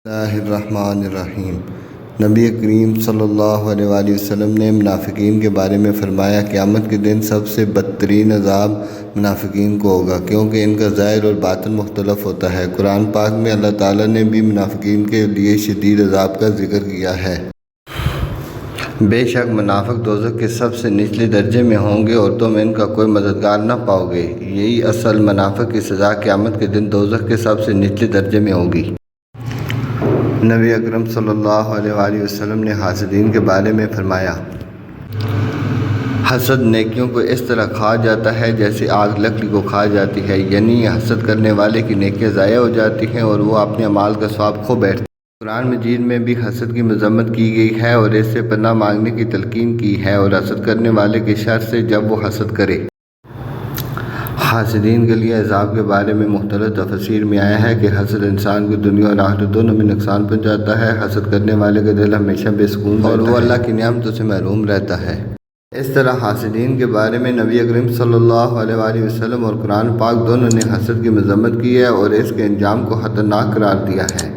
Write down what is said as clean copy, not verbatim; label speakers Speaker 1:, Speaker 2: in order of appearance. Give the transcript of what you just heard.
Speaker 1: اللہ الرحمن الرحیم۔ نبی کریم صلی اللہ علیہ وآلہ وسلم نے منافقین کے بارے میں فرمایا، قیامت کے دن سب سے بدترین عذاب منافقین کو ہوگا، کیونکہ ان کا ظاہر اور باطن مختلف ہوتا ہے۔ قرآن پاک میں اللہ تعالیٰ نے بھی منافقین کے لیے شدید عذاب کا ذکر کیا ہے۔ بے شک منافق دوزخ کے سب سے نچلے درجے میں ہوں گے اور تم ان کا کوئی مددگار نہ پاؤ گے۔ یہی اصل منافق کی سزا قیامت کے دن دوزخ کے سب سے نچلے درجے میں ہوگی۔ نبی اکرم صلی اللہ علیہ وآلہ وسلم نے حاسدین کے بارے میں فرمایا، حسد نیکیوں کو اس طرح کھا جاتا ہے جیسے آگ لکڑی کو کھا جاتی ہے، یعنی حسد کرنے والے کی نیکیاں ضائع ہو جاتی ہیں اور وہ اپنے اعمال کا ثواب کھو بیٹھتا ہے۔ قرآن مجید میں بھی حسد کی مذمت کی گئی ہے اور اس سے پناہ مانگنے کی تلقین کی ہے، اور حسد کرنے والے کے شر سے جب وہ حسد کرے۔ حاسدین کے لیے عذاب کے بارے میں مختلف تفاسیر میں آیا ہے کہ حسد انسان کو دنیا اور آخرت دونوں میں نقصان پہنچاتا ہے۔ حسد کرنے والے کا دل ہمیشہ بے سکون رہتا ہے اور وہ اللہ کی نعمتوں سے محروم رہتا ہے۔ اس طرح حاسدین کے بارے میں نبی اکرم صلی اللہ علیہ وآلہ وسلم اور قرآن پاک دونوں نے حسد کی مذمت کی ہے اور اس کے انجام کو خطرناک قرار دیا ہے۔